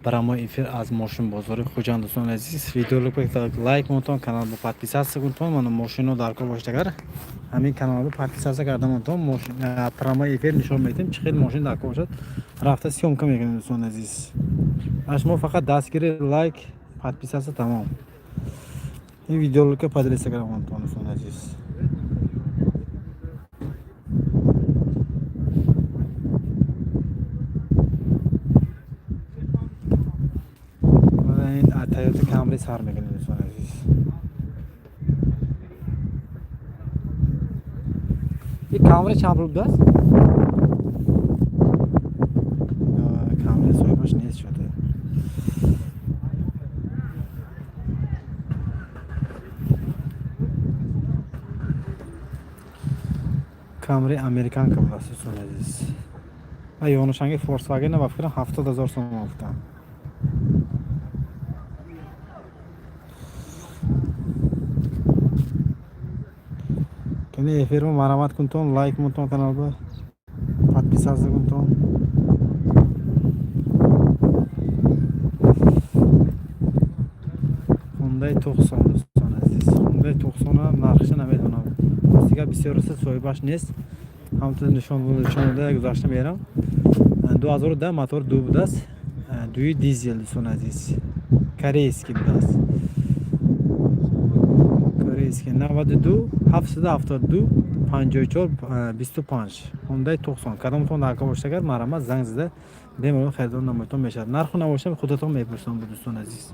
Прямой эфир аз мошин бозори Хуҷанд. Дӯстон азиз, видеоро лайк монтон, каналро подписация кунтон. Мана мошино дар кор боштагар ҳамин каналро подписация карда монтон. Мошин прямой эфир нишон медем чӣ хел мошин дар кор бошад. Рафта съёмка мекунем дӯстон азиз. Шумо фақат дастгири лайк, подписация тамом. ин видеоро подписация карда монтон дӯстон азиз. Toyota Camry sar meکنیم دوستان عزیز. این کامری چند رو دست؟ کامری صاحبش نیست شده. کامری امریکن کبود است دوستان عزیز. و یونشانگی فورس واگن با فکرم 70,000 سوم گفتم. کنی افیرم مرامت کنتون، لایک مونتون کانال با подписаться کنتون. Hyundai 90 دوستان عزیز. Hyundai 90 нархش نمیدونم. دیگه بسیار است صاحبش نیست. همونطور نشان داده گذاشته میرم. 2010 موتور دو بوده است. دوی دیزل دوستان عزیز. корейский بوده است. корейский 92 772 54 25 Hyundai 90 кадомтон дар кор боштагар марамат занг зада беморон харидор намоятон мешавад. нарху набошам худатон мепурсам дӯстон азиз.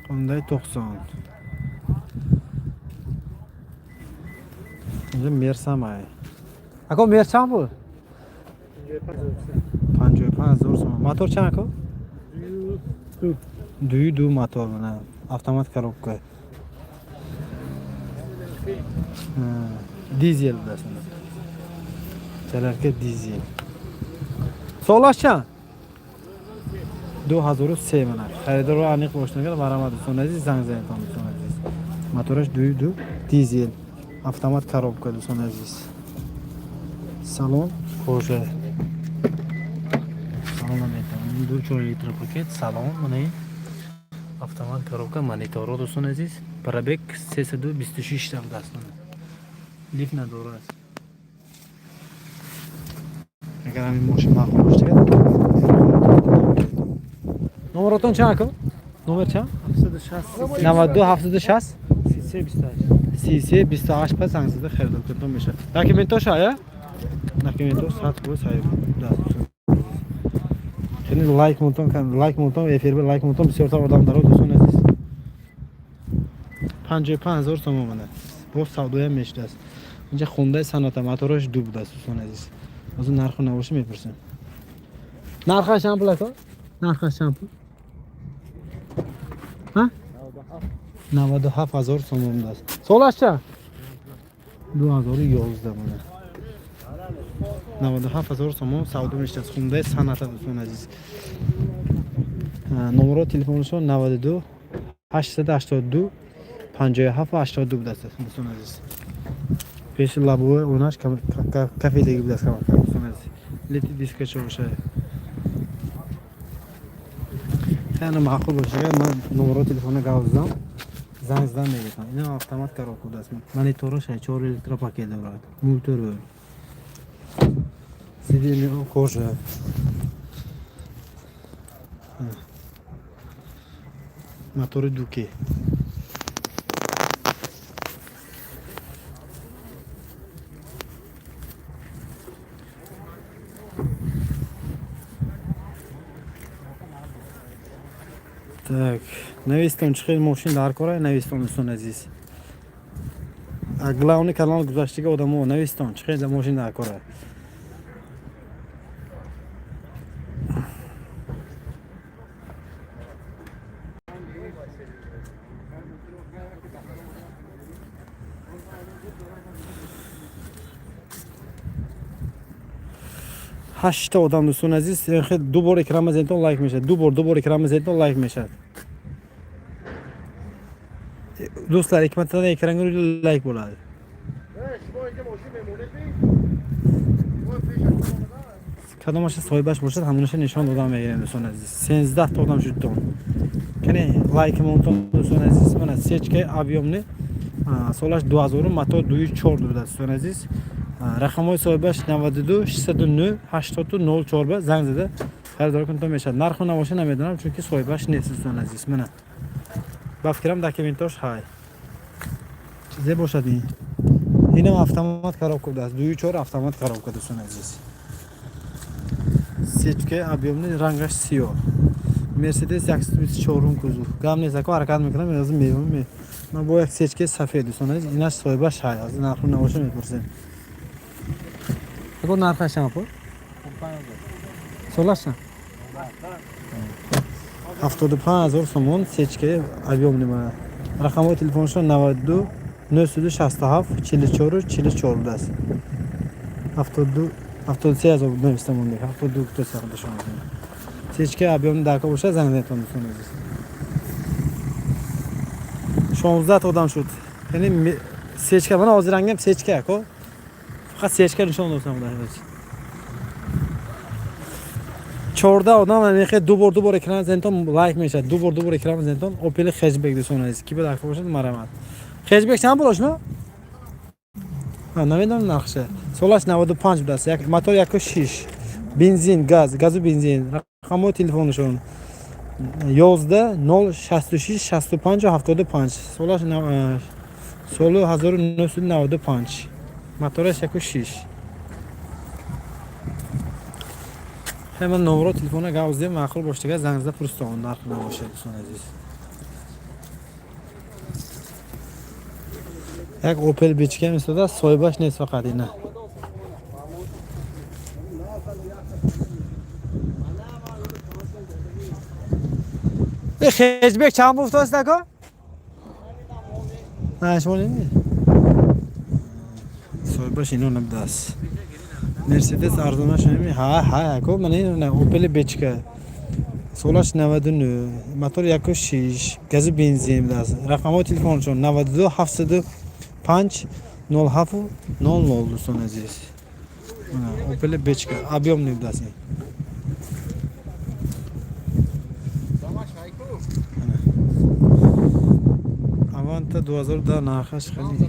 Hyundai 90 اینجا میرسم ای اکو میرسم بود 55,000 сом. Мотор чанд ако? Ду мотор мана. Автомат коробка. Дизель даст. Чаларка дизель. Солаш чанд? 2003 мана. Харидорро аниқ бошнагар марамат дӯстон азиз занг занатон дӯстон азиз. Мотораш ду дизель. Автомат коробка дӯстон азиз. Салон кожа. دو 4 لیتر پاکت سلام منی автомат коробка монитор دوستان عزیز пробег 326 تا دست لیفت نداره است اگر همین ماشین معقول باشه نمراتون چند کو نمر چند 92 760 33 28 پس زنگ زده خرید کردن میشه داکیومنتاش آیا داکیومنتاش ساعت بود صاحب Şimdi like monton efir bir like monton بسیار تا odamlar دوستان عزیز 55,000 سوم منه با سودای میشد است اینجا خونده صنعت موتورش دو بود است دوستان عزیز از اون نرخ نوش میپرسم نرخش چند پول است نرخش چند پول ها 97,000 سوم است سالش چند 2011 منه 97,000 сом савдо мешавад. Hyundai Sonata дӯстон азиз. Номеро телефонашон 92 882 57 82 будаст дӯстон азиз. Пеши лабои онаш кафедagi будаст дӯстон азиз. Лети дискач боша. Хана маъқул бошага ман номеро телефона гавздам. Занг задан мегирам. Ина автомат коробка будаст. Монитораш 4 литр пакет дорад. Мотор сиденье кожа. Моторы дуки. Так, навестон чӣ хел мошин дар кора навестон дӯстон азиз. Главный канал гузаштига одамо навестон чӣ хел мошин дар кора. هشت آدم دوستان عزیز خیلی دو بار اکرام زدن لایک میشه دو بار اکرام زدن لایک میشه do'stlar, 2 martadan ekranga urilib layk bo'ladi. Kadam aşağı soybaş bo'lsa hamma narsa nishon dodam bergan do'stlar aziz. 13 ta odam shuddi. Qani like monton do'stlar aziz. Mana sechka объемный solash 2000 motor 2.4 do'stlar aziz. Raqamoy soybash 92 600 82 0 zangzida xaridor kun tomeshadi. Narxi navoshi namidan chunki soybash nesi do'stlar aziz. Mana bafkiram dokumentosh hay. Chize boshading. Yine avtomat коробка даст. 2.4 avtomat коробка do'stlar aziz. Sechka объемный rangаш siyo. Mercedes 130 showroom kuzov. Gamle zako harakat میکنم لازم میبینم. من با یک sechka سفید do'stlar aziz. ایناش soybash hay. از narxi navoshi میپرسن. اگه narxi چند پول؟ So'lashsan. 75000 so'm sechka объемный mana. Raqamli telefoncha 92 967 44 44 dast. 73000 نوشتم اون دیگه 72 تا ساخته شما. sechka объемный داکا باشه زنگ زدم دوستان. 16 تا odam shud. Ya'ni sechka mana hozir rangim sechka ku. Faqat sechka nishon do'stlar xudoy. 14 odam mana دو بار ekran زنتون لایک میشه. دو بار ekran زنتون Opel hatchback do'stlar aziz. Ki bir dakika boshad maramat. Hatchback chand bo'lishmi? Ha, nima narxi? Solash 95 budasi. Motor 1.6. Benzin, gazu benzin. Raqamli telefonishon. Yozda 066 65 75. Solash solo 1995. Motor 1.6. Hemen numara telefona gavzda ma'qul boshdaga zangizda purston narxini boshlaydi do'stlar aziz. Yak Opel bechka mislida soybash nes faqat ina. Hatchback chand bo'ldi aka? Ha, shuningmi? Soybash ino nabdas. Mercedes arzona shuningmi? Ha, aka, mana Opel bechka. Solash 99, motor 1.6, gazi benzin das. Raqamli telefon uchun 92 705 07 00 do'stlar aziz. Mana Opel bechka, объемный das. Avanta 2000 da narxi chiqadi.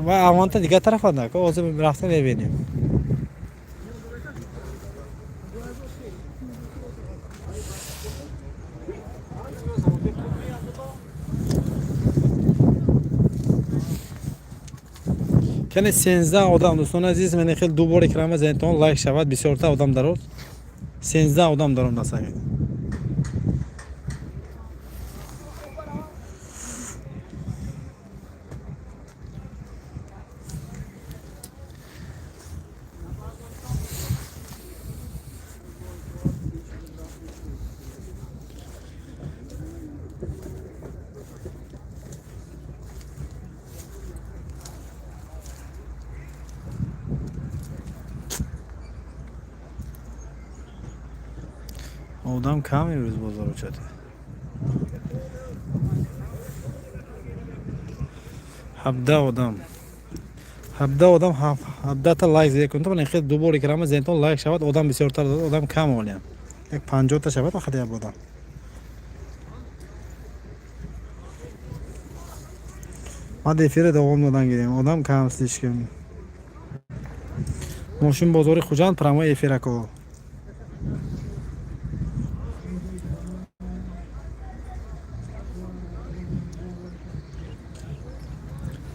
Va Avanta diga tarafda aka, hozir raftan bebeyim. Kani 13 odam do'stlar aziz, meni xil دو بار ekran زنتون لایک شود 24 تا odam daror. 13 odam daror nasaga. Odam kam yuruz bozor uchadi. Habda odam habda ta like zekunta mana xil دو بار ekran زنتون لایک شود odam بسیار تر odam kam olyam. یک 50 تا شود faqat ya odam. Hadi efire davomdan gireyim. Odam kam istishkim. Moshin bozori Xo'jand pramo efira ko.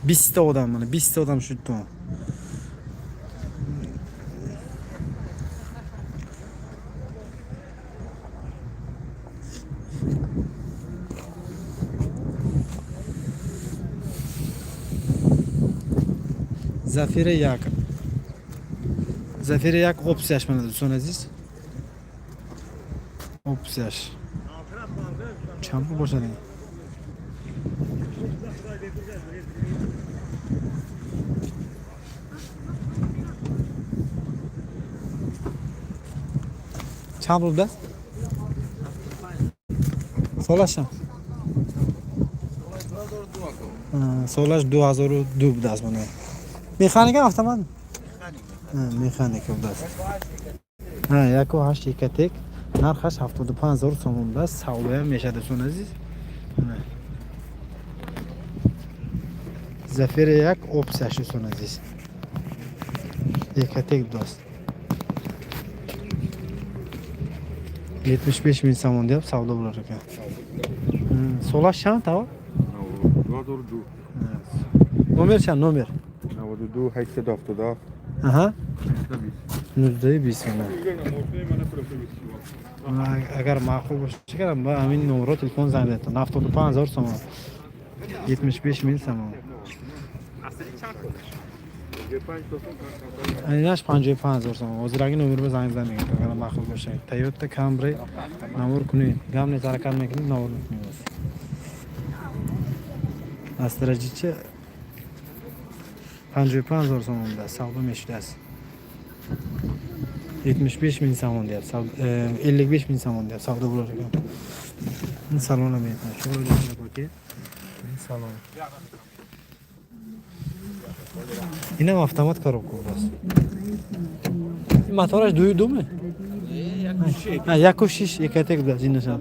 Bista odam mana, 20 ta odam shuddi. Zafira yak. Zafira yak opsiyash mana do'stlar aziz. Opsiyash. Champu boshlading. Chand bo'ldi? Solashim. سالش 2002 بود از منه. مکانیک автомат مکانیک بود است. یک و هشت یکتک نرخش 75000 سوم بود است. ساوبه میشه دوستان عزیز. زفیر یک اپسش دوستان عزیز. یکتک دوست. 75000 سوم دیاب ساودا بولار که. سالش چند تا؟ 2002 نمبر چند نمبر؟ 92 870 آها 1920 1920 اگر معقول باشه کردم با همین نمره تلفن زنگ بزنید 75000 تومان 75000 تومان ایناش 55000 تومان وزرگی نمره به زنگ بزنید اگر معقول باشه تویوتا کامری نمره کنید گام نیز حرکت میکنید نمره میکنید استراتژی چه 55000 تومان بوده سودا میشده است 75000 تومان دیاب سودا 55000 تومان دیاب سودا بولار کنم این سالن میاد شما رو دیدم که این سالن اینم автомат коробка است این موتورش دوی دومه یک و شیش یک تک بود این نشان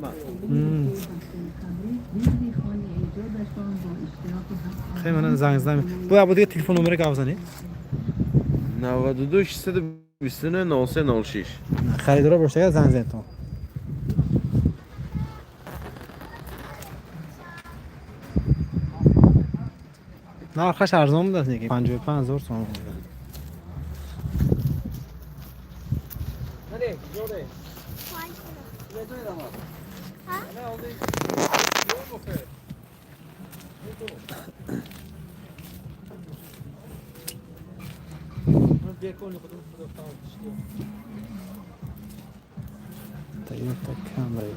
خیلی من زنگ زدم بو ابو تلفن نمره که بزنید 92 629 0306 خریدارا باشه زنگ زدید تو نرخش ارزان بود است دیگه 55000 تومان بود تویوتا کامری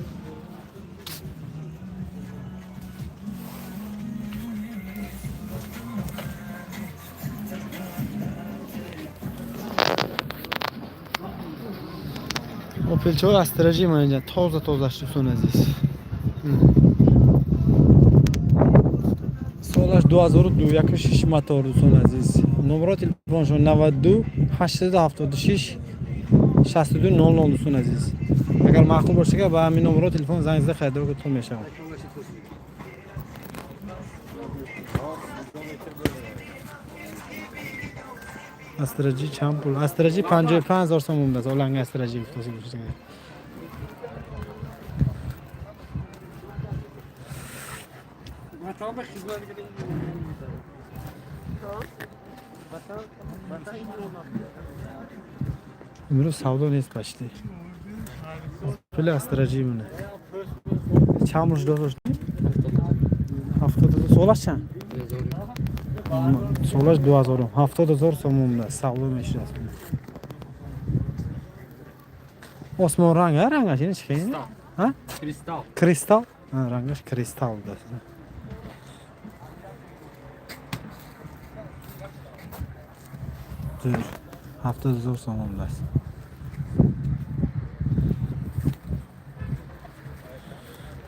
اوپل چو استراتژی من اینجا تازه شون عزیز سالش 2002 یک و شش موتور دوستان عزیز نمره تلفنشون 92 876 62 00 دوستان عزیز اگر معقول باشه که با همین نمره تلفن زنگ زده خریدار که تو میشه استراتژی چند پول استراتژی 55000 تومان است اولنگ استراتژی گفتم باشه امروز سودا نیست پشتی پول استراتژی مونه چند روز داشت 70 سالش چند سالش 2000 70000 تومان است سودا میشه osmon rang ha rangаш این چیه ها کریستال رنگش کریستال است دور 70000 تومان است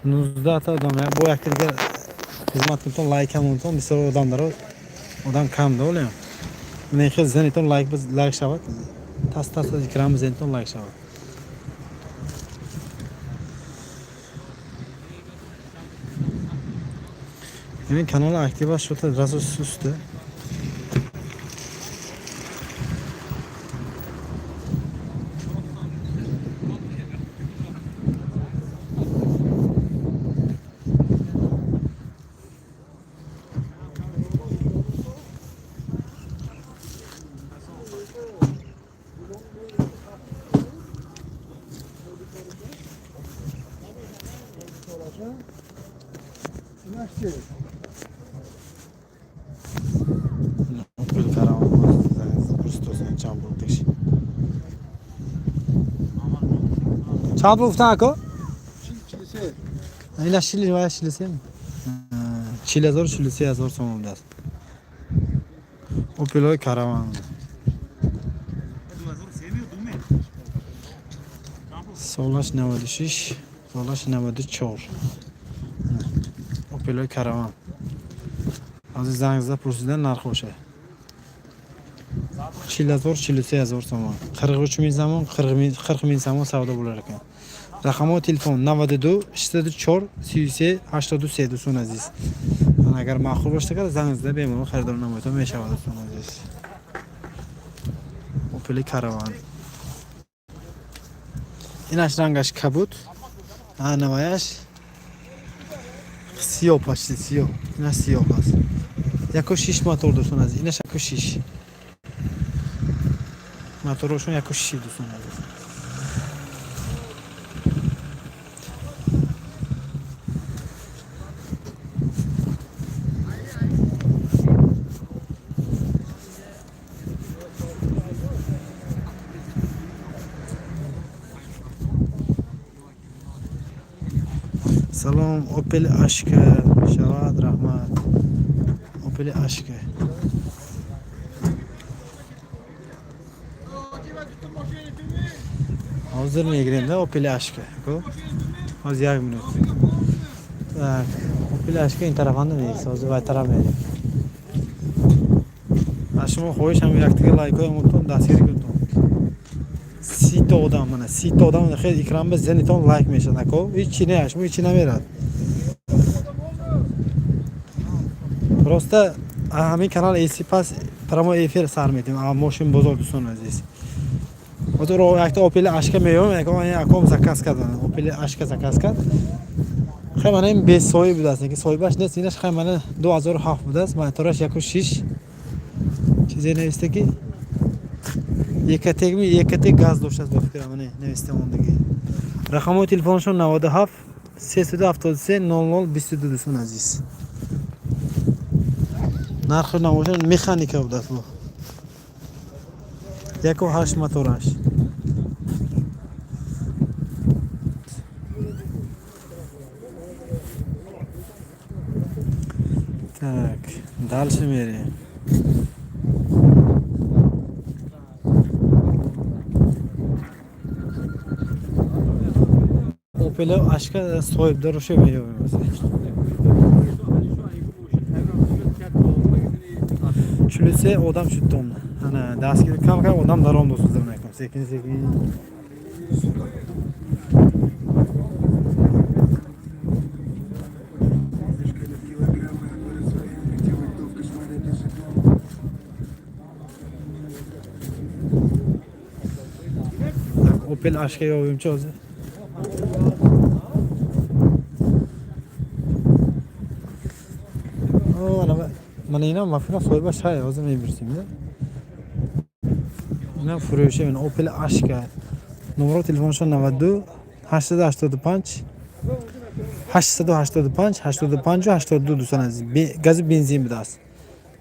نوزده تا آدم با یک دیگه خدمت میتون لایک هم میتون بسیار آدم داره آدم کم داره من خیلی زنیتون لایک شود تاست اکرام زنیتون لایک شود این کانال اکتیو شده رازو سوسته چند گفتن اکو؟ این شیلی و شیلیسی 40000 43000 تومان بود است اوپل کاروان سالش 96 سالش 94 اوپل کاروان hozir zangizda pursidan narxi o'sha 40,000 43,000 so'm. 43,000 so'm 40,000 so'm savdo bo'lar ekan. Raqamli telefon 92 64 37 87 do'stlar aziz. Mana agar ma'qul bo'lsa kerak zangizda bemalol xaridor namoyish meshavada do'stlar aziz. Opel Caravan. Inash rangash kabut. Nawаяш. Siyah почти siyah. Inash siyah bas. Jako shish motor do'stlar aziz. Inash jako shish. Motorishon jako shish do'stlar aziz. Salom Opel Ashka. Shavot rahmat. Opel Ashka. Hozir Megrenda Opel Ashka. Hozir 1 minut. Так, Opel Ashka این طرفانه نیست. hozir baytaramaydi. Ashimo qo'yish ham yaktiga like qo'ymoqdan dastur ko'rdim. Sito odam mana, sito odam xeyr ekranga zeniton like meshad ako. Ichine ashmo ichine beradi. Просто همین kanal esipas pramo efir sarmedim. Ama motion bozor do'stlar aziz. Hozir ro'yakda Opel Ashka meyom, akom zakaz kardam. Opel Ashka zakaz kard. Xaymana این 20 soy bude است که soy baş نیست اینش خیمانه 2007 بوده است ماتورش 1.6 چیزی نوشته که یک گاز داشته است با فکر من نوشته موندگی رقم تلفنشون 97 373 00 22 دوستان عزیز نرخ نمایشون مکانیکا بوده است 1.8 موتورش Так, дальше меряем. Opel Ashka soyib duruşu veriyoruz. Çülse odam şuttu onu. Hani daskili kamka odam darom dostu demek. Sekin. Opel Ashka'ya oyuncu oldu. Mana ina mafina soybaş hay o'zim yursimda. Mana furushi men Opel Ashka. Numero telefonishon 92 885 885 85 82 do'stlar aziz. Gaz benzin bidas.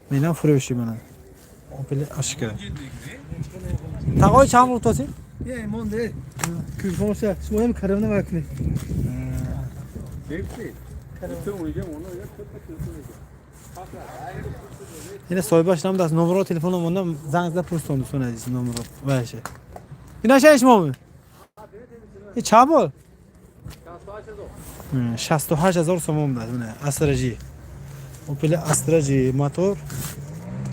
Mena furushi mana. Opel Ashka. Taqoy cham o'tasi? یه مونده Külfonsa, şu hem karavana bakın. Hepsi. Hepsi oynayacağım onu ya. Yine soybaş namdas numara telefonum ondan zangizda pulstondu sonra desin numara. Vay şey. Yine şey mi oldu? Çabuk. 68,000 so'm dad mana Astra-J. Opel Astra-J motor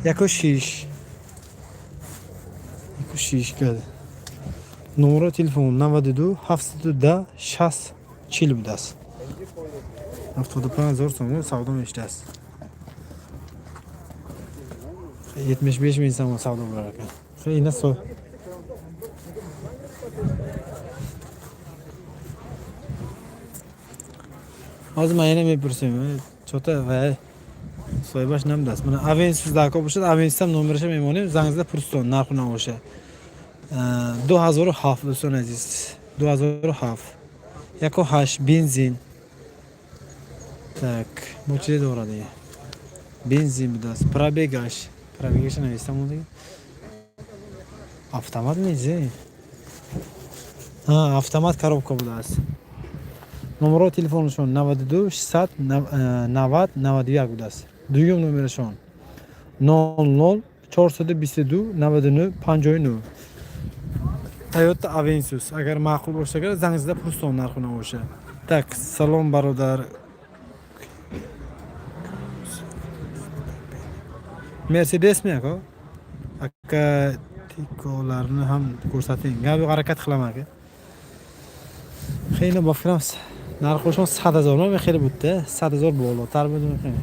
1.6 keldi. Numara telefon 92 710 60 40 budas. 75,000 so'm savdo eshitasiz. 75,000 so'm savdo bo'lar ekan. Yine so. Hozir men yana mepursim. Chota va soybash namdas. Mana Avensis da ko'pishadi. Avensis ham nomeri ham memonim. Zangizda purston narxini o'sha. 2007 do'stlar aziz. 2007. 1.8 benzin. Так, mochile doğradı. Benzin bidas. Пробегаsh. Пробегаsh ne İstanbul'da? Avtomat mıydı? Ha, avtomat коробка bidas. Numara telefonu şu an 92 60 90 91 budas. Duyum numara şu an 00 422 99 59. Toyota Avensis. Agar ma'qul bo'lsa kerak, zangizda purston narxini o'sha. Tak, salom barodar. Mercedesmi aka? Aka tikolarni ham ko'rsating. Gapi harakat qilaman aka. Xeyli bafiramiz. Narx qo'shim 100,000 mi? Xeyli butda. 100,000 bo'ldi. Tarbiyani qiling.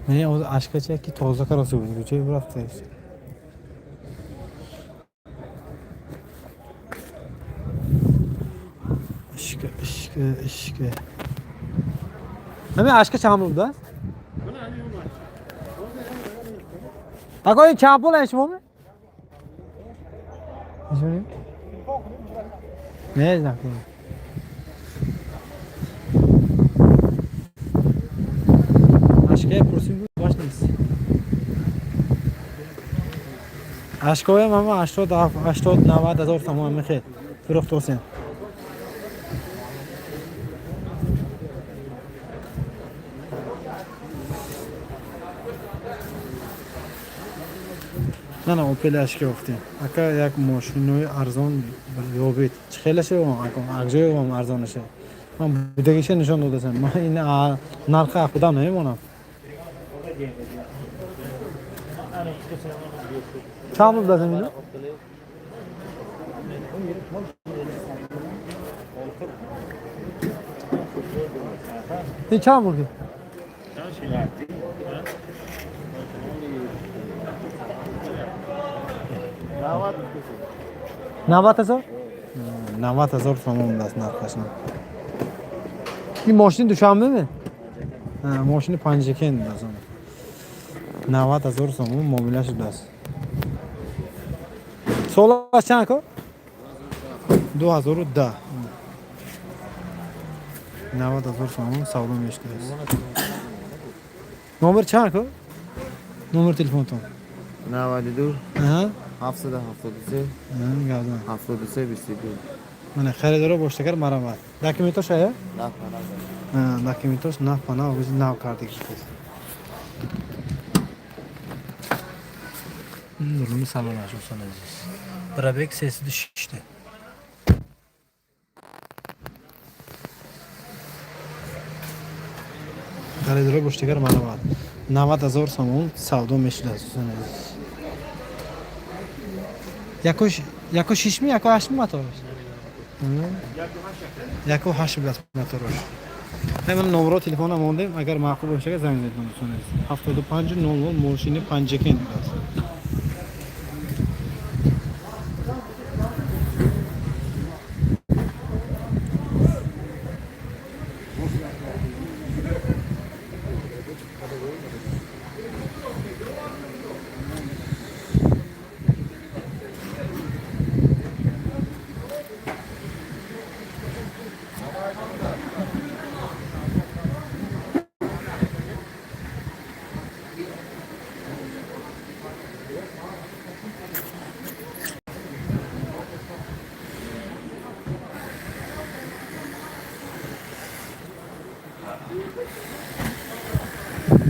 Ne o aşkacha ki toza karası bu. Güçe bıraktı. İşke. Hani aşka çamur da? Akoy çapol eşmo mu? Ne yapayım? Aşkaya prosím başlayız. Aşkoya mama 80-90,000 tamam mı? Fıruht olsun. نه اوپل اشکی گفتیم. اگه یک ماشینوی ارزان یابید خیلی شه و اگجای هم ارزانشه. من بودگیشه نشان دادم. من این نرخ خودم نمیمونم. چند بود دادم اینو؟ این چند بود؟ 90,000 90,000 tamam است نرخش. این ماشین دوشنبه می؟ ماشین پنجکن داشتم. 90,000 تومان معاملهش داشت. سولا چند کو؟ 2010. 90,000 تومان سودا میشه. نمبر چند کو؟ نمبر تلفن تو. 92 ها 773 گردن 73 22 من خریدار باشتکر مرامت داکیومنتاش آیا؟ نه داکیومنتاش نه پانا و نه کارتی کشید نورمی سالن açmışsan aziz Brabek sesi düşüştü خریدار باشتکر مرامت 90,000 تومان سودا میشه aziz Jako 6 mi, jako 8 mi motor? Jako 8 blas motor. Hemen numara telefonum oldu. Eğer makul olursa zengin etmem. 75 00 moşini pancekin.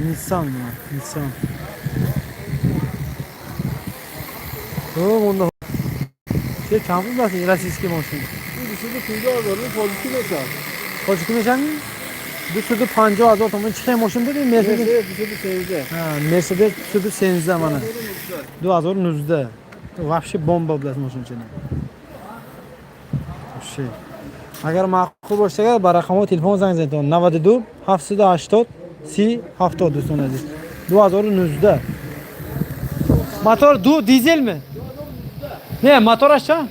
Nissan mı? Nissan. Onda. Şey çampul nasıl? Rasiski moşin. Düşürdü 50,000 pozitifi mesela. Koçuk meşen mi? Düşürdü 50,000 tamam çıkayım moşin dedi Mercedes. Düşürdü senizde. Mercedes düşürdü senizde bana. 2019'da. Вообще bomba bilas moşin içine. Şey. Eğer makul olursa bara raqamga telefon zang zang 92 780 30 70 do'stlar aziz 2019'da. Motor dizel mi? Ne motor aşağı?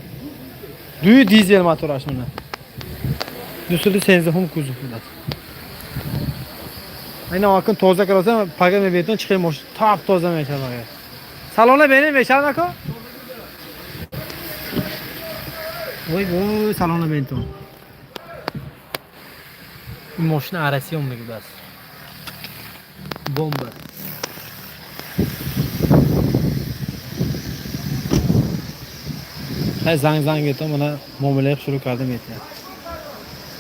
Dizel motor aşağı. Düşürdü senizde hum kuzuf bilas. Aynen akın toza kalasa paga mebeton çıkayım moş. Tap toza meşal bak. Salona benim meşal bak o. Oy salona benim. Moşina arası olmuyor bas. Bomba. Hay zang etti bana muamele şuru kardım etti.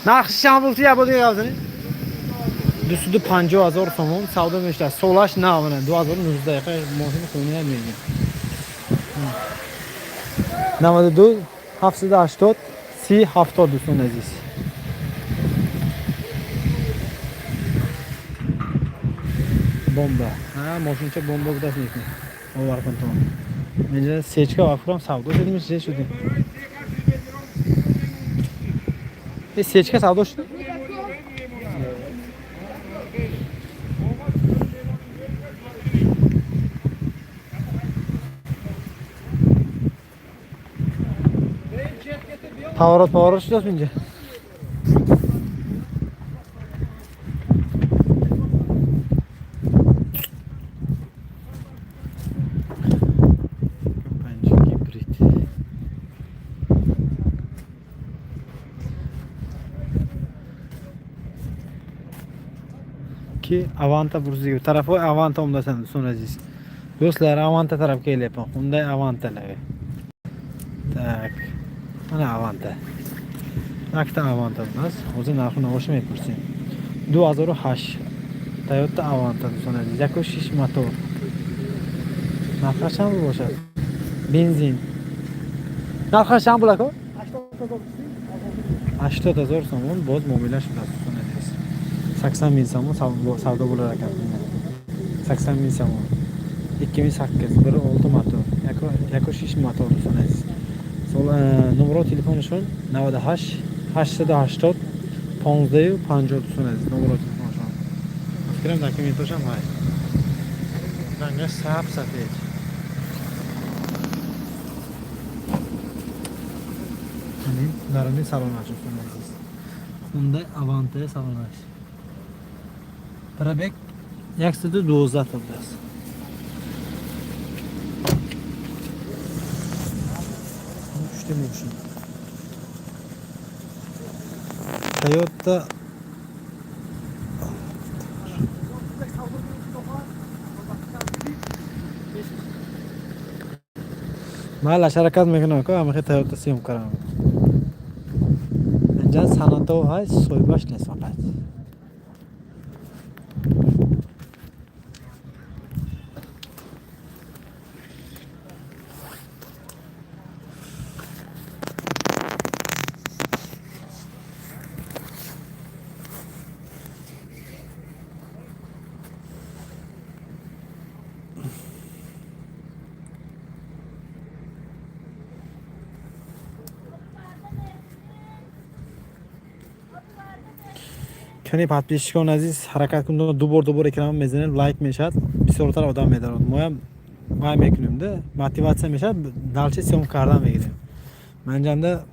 Narxı şambultu ya bu diye yazını. Düşürdü 50,000 tamam savda meşler. Solaş ne avına 2019'da yakın moşini koymayamıyorum. Namazı 780 30 70 do'stlar aziz. bomba. Ha, moshincha bomba budasi ekan. Ovar konton. Menga sechka vakuram savdo dedim size şudim. Sechka savdo şu. Power şu da menga. Ki Avanta burziga tarafı Avanta umdasan so'raziz. Do'stlar Avanta tarafga kelyapman. Unday Avantalarga. Tak. Mana Avanta. Akta Avanta emas. O'zi narxini oshmay tursin. 2008 Toyota Avanta so'raziz. 1.6 motor. Narxi qancha bo'ladi? Benzin. Narxi qancha bo'ladi? 80,000 so'm. Boz mobillash bilan so'raziz. 80,000 so'm savdo bo'lar ekan. 80,000 so'm. 2008 1.6 motor. 1.6 motor so'raziz. Sol numero telefoni shu 98 880 1550 so'raziz. Numero telefoni shu. Fikrim dokumentosh ham bor. Ranga sap-safed. Hani ularni salon ochib so'raziz. Unda Avanta salon ochish. Probek 112 atıldı. İşte bu şey. Toyota Mala sharakat mekano ko amke Toyota sim karam. Menjan sanato hay soybash nesafat. Kani подписчикон азиз ҳаракат кунед дубор экран мезанед лайк мешад бисёртар одам медарад моям вай мекунем да мотивация мешад далчи сём кардан мегирем манҷанда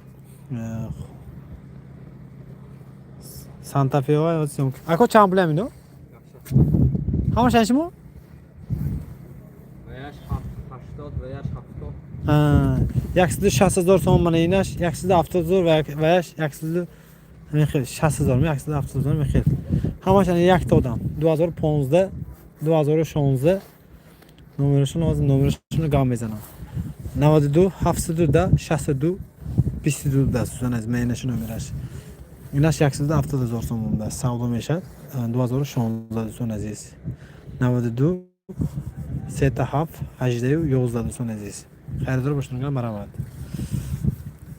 Santa Fe ва сём ако чанд пул амидо ҳамаш ашмо Ваяш 80 ваяш 70 160,000 сом мана инаш 170,000 ваяш 160,000 Mexil 60,000 mi 170,000 mexil. Hamashani yakta odam 2015 2016 nomerishini hozir nomerishini gam mezaman 92 72 62 22 da so'zanaz meni shu nomerash. Inash 170,000 so'mda savdo meshad 2016 so'naziz 92 7 8 11 so'naziz. Xaridor boshlangan marhamat.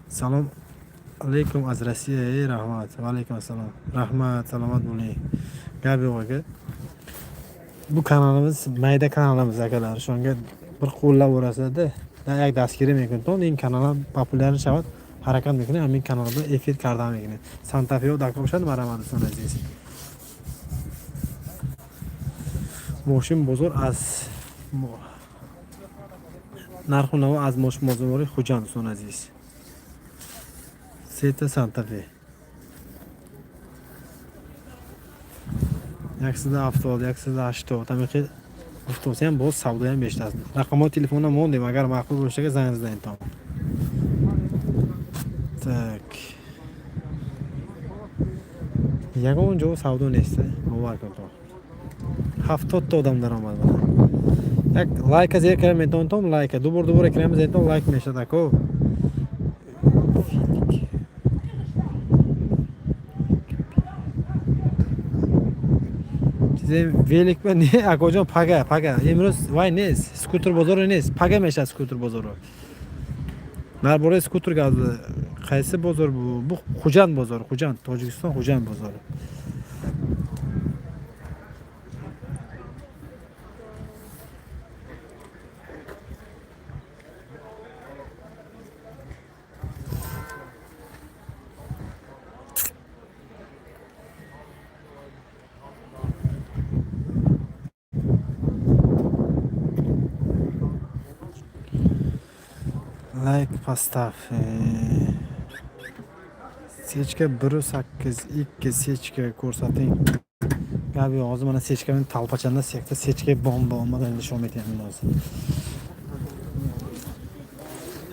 Salom Aleyküm az Rossiya rahmat. Va alaykum assalom. Rahmat, salomat bo'ling. Gabi aka. Bu kanalimiz mayda kanalimiz akalar. Shunga bir qo'llab o'rasada. Dayak daskiri mekun. To'ning kanal populyar shavad. Harakat mekun. Amin kanalda efir kardam mekun. Santa Fe da qo'shad maraman so'raziz. Moshin bozor az narxunavi az moshin bozori Xo'jand so'raziz. Seta Santa Fe. Yaksida avtobus, yaksida ashto. Tabii ki avtobus ham bo'z, savdo ham 5 tasini. Raqamli telefondan mondim, agar ma'qul bo'lsa zangingizdan tom. Tak. Yagon jo savdo nesta, bo'lar konto. 70 ta odam daromad bor. Yak like zerkamen tom like, dubur ekramiz aytom like meshadako. Velik ben ne akocam paga. Emroz vay ne? Skuter bozoru ne? Paga meşa skuter bozoru. Nar buraya skuter geldi. Qaysi bozor bu? Bu Xo'jand bozoru. Xo'jand, Tojikiston Xo'jand bozoru. Like поставь. Sechka 1.8 sechka ko'rsating. Gabi hozir mana sechkaning talpachanda sekta sechka bomba olmadan nishon aytayapman hozir.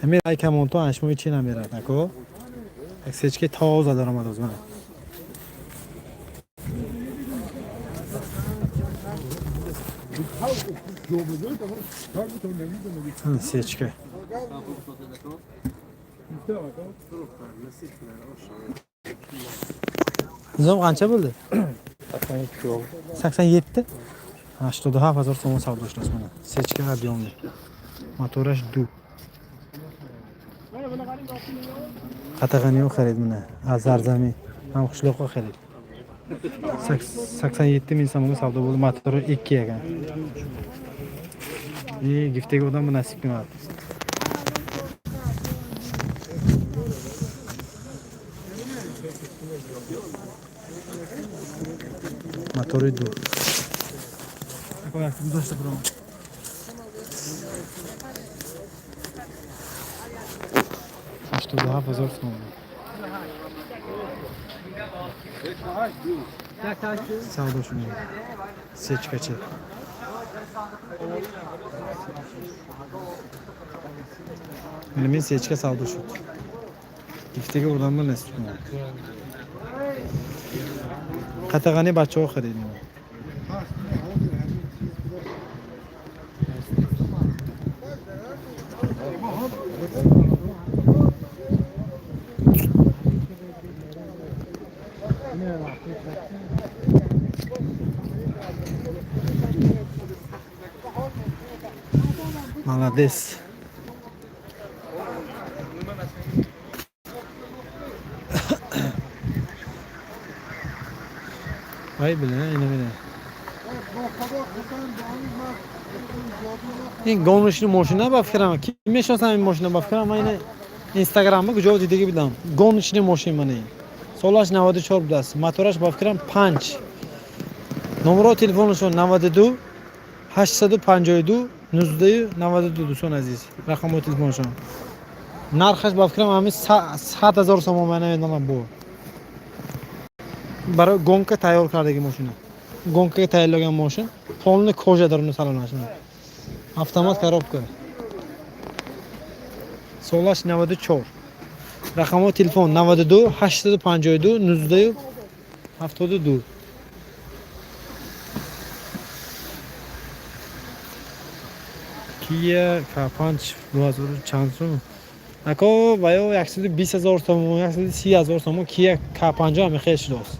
Hamir ay kamonto 8 nameradi, ako. Sechka toza daromad hozir mana. Sechka. Nizom qancha bo'ldi? 87. 87,000 so'm savdo qilasiz mana. Sechka объемli. Motorash du. Qatag'ani yo'q xarid mana. Azarzami. Ham qishloqqa xarid. 87 ming so'mga savdo bo'ldi. Motori 2 ekan. Giftega odam nasib qilmadi. Motori du. Koyakni buzashda biron. Ashtu daha bozor so'm. Savdo shunday. Sechkachi. Men sechka savdo shu. Giftega odamlar nasib qilmadi. Qatag'ani bachcha xariddim. Молодец. Vay bile, yine bile. این گونشی ماشین نبافکرم. کی میشناسه این ماشین نبافکرم؟ من این اینستاگرام کجا دیدی بیدم. گونشی ماشین منه. سالش 94 بود است. موتورش بافکرم 5. نمره تلفنشون 92 852 1992 دوستان عزیز. رقم تلفنشون. نرخش بافکرم همین 7000 سوم منه نمیدونم بو. برای گونک تیار کردگی ماشینه. گونک تیار ماشین. پولن کجا دارن سالانش. автомат коробка. Solash 94. Raqami telefon 92 852 1972. Kia K5 2000 چند سوم؟ اکو باید 120,000 تومان 130,000 تومان Kia K5 هم خیلی دوست.